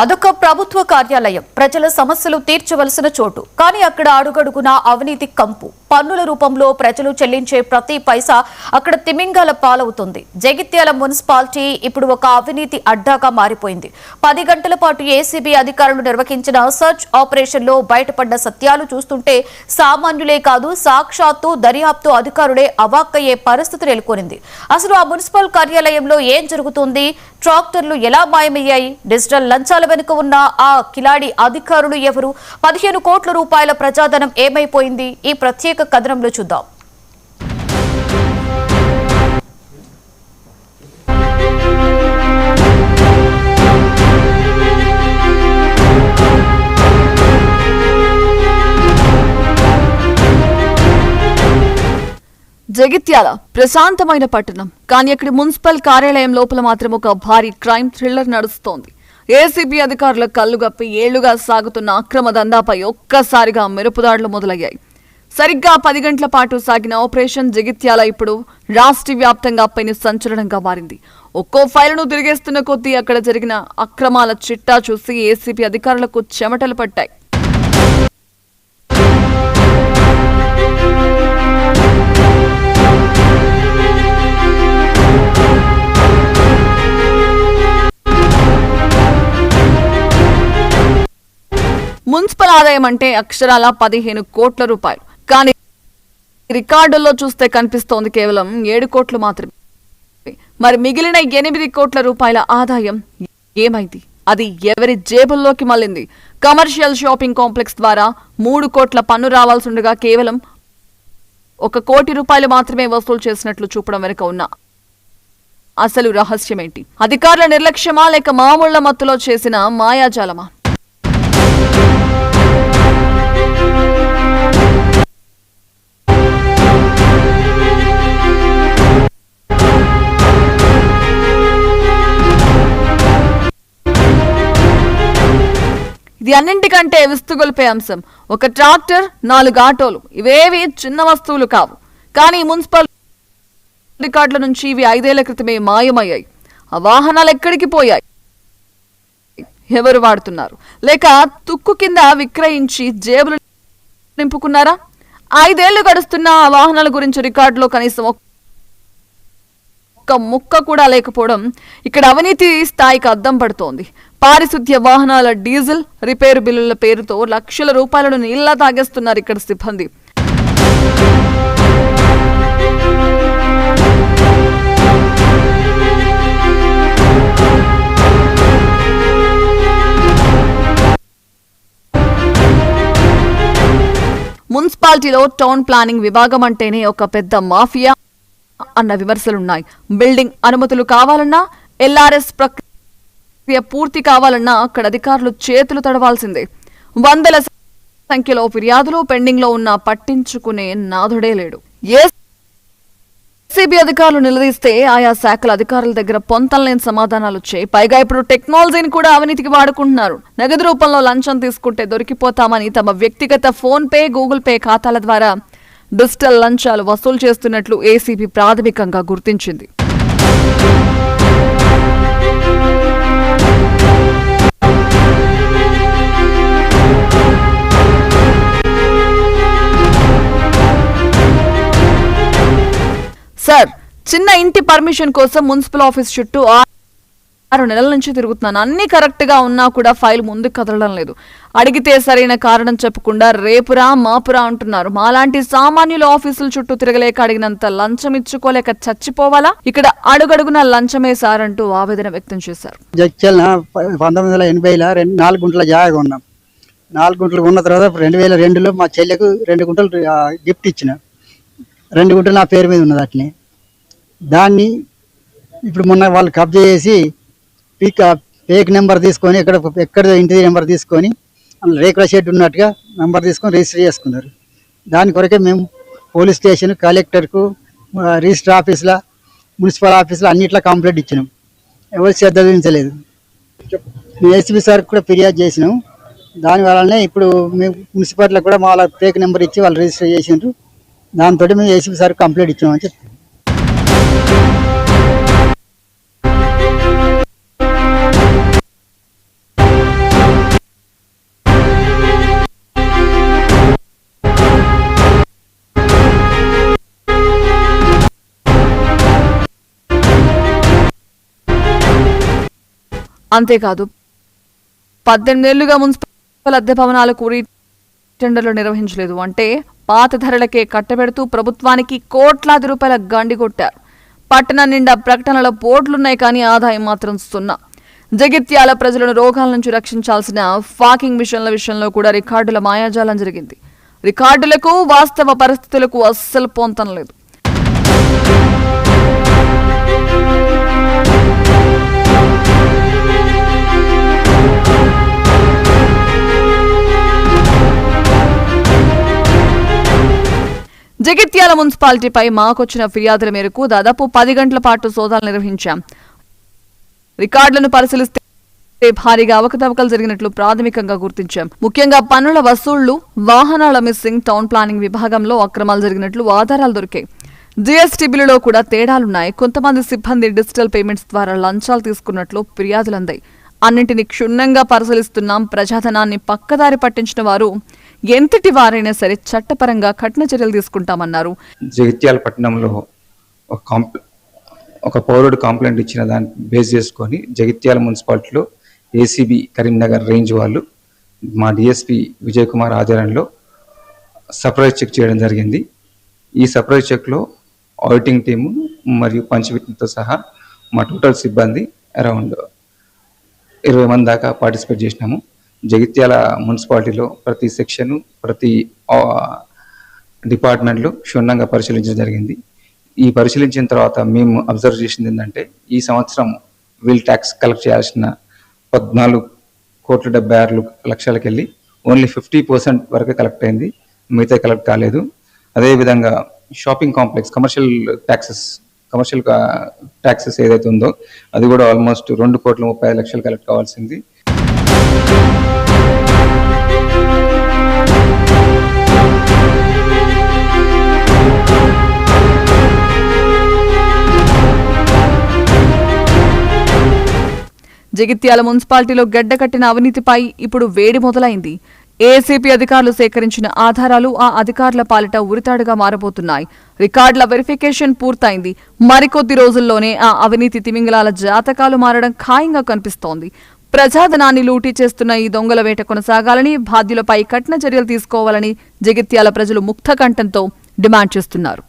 అదొక ప్రభుత్వ కార్యాలయం, ప్రజల సమస్యలు తీర్చవలసిన చోటు. కానీ అక్కడ అడుగడుగున అవినీతి కంపు. పన్నుల రూపంలో ప్రజలు చెల్లించే ప్రతి పైసా అక్కడ తిమింగల పాలవుతుంది. జగిత్యాల మున్సిపాలిటీ ఇప్పుడు ఒక అవినీతి అడ్డాగా మారిపోయింది. 10 గంటల పాటు ఏసీబీ అధికారులు నిర్వహించిన సర్చ్ ఆపరేషన్ లో బయటపడ్డ సత్యాలు చూస్తుంటే సామాన్యులే కాదు, సాక్షాత్తు దర్యాప్తు అధికారులే అవాక్కయ్యే పరిస్థితి నెలకొనింది. అసలు ఆ మున్సిపల్ కార్యాలయంలో ఏం జరుగుతుంది? ట్రాక్టర్లు ఎలా మాయమయ్యాయి? డిజిటల్ లంచాల వెనుక ఉన్న ఆ కిలాడి అధికారులు ఎవరు? 15 కోట్ల రూపాయల ప్రజాధనం ఏమైపోయింది? ఈ ప్రత్యేక కథనంలో చూద్దాం. జగిత్యాల ప్రశాంతమైన పట్టణం, కానీ అక్కడి మున్సిపల్ కార్యాలయం లోపల మాత్రం ఒక భారీ క్రైమ్ థ్రిల్లర్ నడుస్తోంది. ఏసీబీ అధికారుల కళ్ళుగప్పి ఏళ్లుగా సాగుతున్న అక్రమ దందాపై ఒక్కసారిగా మెరుపుదాడులు మొదలయ్యాయి. సరిగ్గా 10 గంటల పాటు సాగిన ఆపరేషన్ జగిత్యాల ఇప్పుడు రాష్ట్ర వ్యాప్తంగా పెను సంచలనంగా మారింది. ఒక్కో ఫైలును తిరిగేస్తున్న కొద్దీ అక్కడ జరిగిన అక్రమాల చిట్టా చూసి ఏసీబీ అధికారులకు చెమటలు పట్టాయి. మున్సిపల్ ఆదాయం అంటే అక్షరాల 15 కోట్ల రూపాయలు, కానీ రికార్డుల్లో చూస్తే కనిపిస్తోంది కేవలం 7 కోట్లు మాత్రమే. మరి మిగిలిన 8 కోట్ల రూపాయల ఆదాయం ఏమైంది? అది ఎవరి జేబుల్లోకి మళ్ళింది? కమర్షియల్ షాపింగ్ కాంప్లెక్స్ ద్వారా 3 కోట్ల పన్ను రావాల్సిండగా కేవలం 1 కోటి రూపాయలు మాత్రమే వసూలు చేసినట్లు చూపడం వెనుక ఉన్న అసలు రహస్యమేంటి? అధికారుల నిర్లక్ష్యమా, లేక మామూళ్ల మత్తులో చేసిన మాయాజాలమా? ఇది అన్నింటికంటే విస్తుగొల్పే అంశం. ఒక ట్రాక్టర్, 4 ఆటోలు, ఇవేవి చిన్న వస్తువులు కావు. కానీ మున్సిపల్ రికార్డుల నుంచి ఇవి 5 ఏళ్ల క్రితమే మాయమయ్యాయి. ఆ వాహనాలు ఎక్కడికి పోయాయి? ఎవరు వాడుతున్నారు? లేక తుక్కు కింద విక్రయించి జేబులు నింపుకున్నారా? 5 ఏళ్లు గడుస్తున్న ఆ వాహనాల గురించి రికార్డులో కనీసం ఒక్క ముక్క కూడా లేకపోవడం ఇక్కడ అవినీతి స్థాయికి అద్దం పడుతోంది. పారిశుద్ధ్య వాహనాల డీజిల్ రిపేరు బిల్లుల పేరుతో లక్షల రూపాయలను నీళ్లా తాగేస్తున్నారు ఇక్కడ సిబ్బంది. మున్సిపాలిటీలో టౌన్ ప్లానింగ్ విభాగం అంటేనే ఒక పెద్ద మాఫియా అన్న విమర్శలున్నాయి. బిల్డింగ్ అనుమతులు కావాలన్నా, ఎల్ఆర్ఎస్ ప్రక్రియ పూర్తి కావాలన్నా అక్కడ అధికారులు చేతులు తడవాల్సిందే. వందల సంఖ్యలో ఫిర్యాదులు పెండింగ్ లో ఉన్నా పట్టించుకునే నాథుడే లేడు. ఏసీబీ అధికారులు నిలదీస్తే ఆయా శాఖల అధికారుల దగ్గర పొంతలేని సమాధానాలు వచ్చాయి. పైగా ఇప్పుడు టెక్నాలజీని కూడా అవినీతికి వాడుకుంటున్నారు. నగదు రూపంలో లంచం తీసుకుంటే దొరికిపోతామని తమ వ్యక్తిగత ఫోన్ పే, గూగుల్ పే ఖాతాల ద్వారా డిజిటల్ లంచాలు వసూలు చేస్తున్నట్లు ఏసీబీ ప్రాథమికంగా గుర్తించింది. సార్, చిన్న ఇంటి పర్మిషన్ కోసం మున్సిపల్ ఆఫీస్ చుట్టూ 6 నెలల నుంచి తిరుగుతున్నాను. అన్ని కరెక్ట్ గా ఉన్నా కూడా ఫైల్ ముందుకు కదలడం లేదు. అడిగితే సరైన కారణం చెప్పకుండా రేపురా మాపురా అంటున్నారు. మాలాంటి సామాన్యుల ఆఫీసుల చుట్టూ తిరగలేక అడిగినంత లంచం ఇచ్చుకోలేక చచ్చిపోవాలా? ఇక్కడ అడుగడుగున లంచమే సార్ అంటూ ఆవేదన వ్యక్తం చేశారు. 1980లో 4 గుంటల జాగా ఉన్నాం. 4 గుంటలు ఉన్న తర్వాత 2002లో మా చెల్లెకు 2 గుంటలు గిఫ్ట్ ఇచ్చిన. 2 గుంటలు నా పేరు మీద ఉన్నది. అట్లనే దాన్ని ఇప్పుడు మొన్న వాళ్ళు కబ్జా చేసి పేక్ నెంబర్ తీసుకొని ఎక్కడ ఇంటి నెంబర్ తీసుకొని రేకుల షెడ్ ఉన్నట్టుగా నెంబర్ తీసుకొని రిజిస్టర్ చేసుకున్నారు. దాని కొరకే మేము పోలీస్ స్టేషన్, కలెక్టర్కు, రిజిస్టర్ ఆఫీసులో, మున్సిపల్ ఆఫీసులో అన్నిట్లో కంప్లైంట్ ఇచ్చినాం. ఎవరు శ్రద్ధ వహించలేదు. మేము ఏసీబీ సార్కి కూడా ఫిర్యాదు చేసినాం. దానివల్లనే ఇప్పుడు మేము మున్సిపాలిటీలో కూడా వాళ్ళ పేక్ నెంబర్ ఇచ్చి వాళ్ళు రిజిస్టర్ చేసిండ్రు. దాంతో మేము ఏసీబీ సార్కి కంప్లైంట్ ఇచ్చినామని చెప్తాం. అంతేకాదు 18 ఏళ్లుగా మున్సిపల్ అద్దె భవనాలకు టెండర్లు నిర్వహించలేదు అంటే పాత ధరలకే కట్టబెడుతూ ప్రభుత్వానికి కోట్లాది రూపాయల గండి కొట్టారు. పట్టణం నిండా ప్రకటనల బోర్డులున్నాయి కానీ ఆదాయం మాత్రం సున్నా. జగిత్యాల ప్రజలను రోగాల నుంచి రక్షించాల్సిన ఫాకింగ్ మిషన్ల విషయంలో కూడా రికార్డుల మాయాజాలం జరిగింది. రికార్డులకు వాస్తవ పరిస్థితులకు అస్సలు పొంతం లేదు. జగిత్యాల మున్సిపాలిటీపై మాకొచ్చిన ఫిర్యాదుల మేరకు దాదాపు 10 గంటల పాటు సోదాలు నిర్వహించాం. రికార్డులను పరిశీలిస్తే భారీగా అవకతవకలు జరిగినట్లు ప్రాథమికంగా గుర్తించాం. ముఖ్యంగా పన్నుల వసూళ్లు, వాహనాల మిస్సింగ్, టౌన్ ప్లానింగ్ విభాగంలో అక్రమాలు జరిగినట్లు ఆధారాలు దొరికాయి. జీఎస్టీ బిల్లులో కూడా తేడాలున్నాయి. కొంతమంది సిబ్బంది డిజిటల్ పేమెంట్స్ ద్వారా లంచాలు తీసుకున్నట్లు ఫిర్యాదులందాయి. అన్నింటినీ క్షుణ్ణంగా పరిశీలిస్తున్నాం. ప్రజాధనాన్ని పక్కదారి పట్టించిన వారు ఎంతటి వారైనా సరే చట్టపరంగా కఠిన చర్యలు తీసుకుంటామన్నారు. జగిత్యాల పట్టణంలో ఒక పౌరుడు కంప్లైంట్ ఇచ్చిన దాన్ని బేస్ చేసుకొని జగిత్యాల మున్సిపాలిటీలో ఏసీబీ కరీంనగర్ రేంజ్ వాళ్ళు మా డిఎస్పీ విజయ్ కుమార్ ఆధ్వర్యంలో సర్ప్రైజ్ చెక్ చేయడం జరిగింది. ఈ సర్ప్రైజ్ చెక్లో ఆడిటింగ్ టీము మరియు పంచవిత్తో సహా మా టోటల్ సిబ్బంది అరౌండ్ 20 మంది దాకా పార్టిసిపేట్ చేసినాము. జగిత్యాల మున్సిపాలిటీలో ప్రతి సెక్షను, ప్రతి డిపార్ట్మెంట్లో క్షుణ్ణంగా పరిశీలించడం జరిగింది. ఈ పరిశీలించిన తర్వాత మేము అబ్జర్వ్ చేసింది ఏంటంటే, ఈ సంవత్సరం వీల్ ట్యాక్స్ కలెక్ట్ చేయాల్సిన 14,76,00,000 వెళ్ళి ఓన్లీ 50% వరకే కలెక్ట్ అయింది, మిగతా కలెక్ట్ కాలేదు. అదేవిధంగా షాపింగ్ కాంప్లెక్స్ కమర్షియల్ ట్యాక్సెస్ ఏదైతే ఉందో అది కూడా ఆల్మోస్ట్ 2,35,00,000 కలెక్ట్ కావాల్సింది. జగిత్యాల మున్సిపాలిటీలో గడ్డకట్టిన అవినీతిపై ఇప్పుడు వేడి మొదలైంది. ఏసీపీ అధికారులు సేకరించిన ఆధారాలు ఆ అధికారుల పాలిట ఉరితాడుగా మారబోతున్నాయి. రికార్డుల వెరిఫికేషన్ పూర్తయింది. మరికొద్ది రోజుల్లోనే ఆ అవినీతి తిమింగలాల జాతకాలు మారడం ఖాయంగా కనిపిస్తోంది. ప్రజాధనాన్ని లూటీ చేస్తున్న ఈ దొంగల వేట కొనసాగాలని, బాధ్యులపై కఠిన చర్యలు తీసుకోవాలని జగిత్యాల ప్రజలు ముక్త కంఠంతో డిమాండ్ చేస్తున్నారు.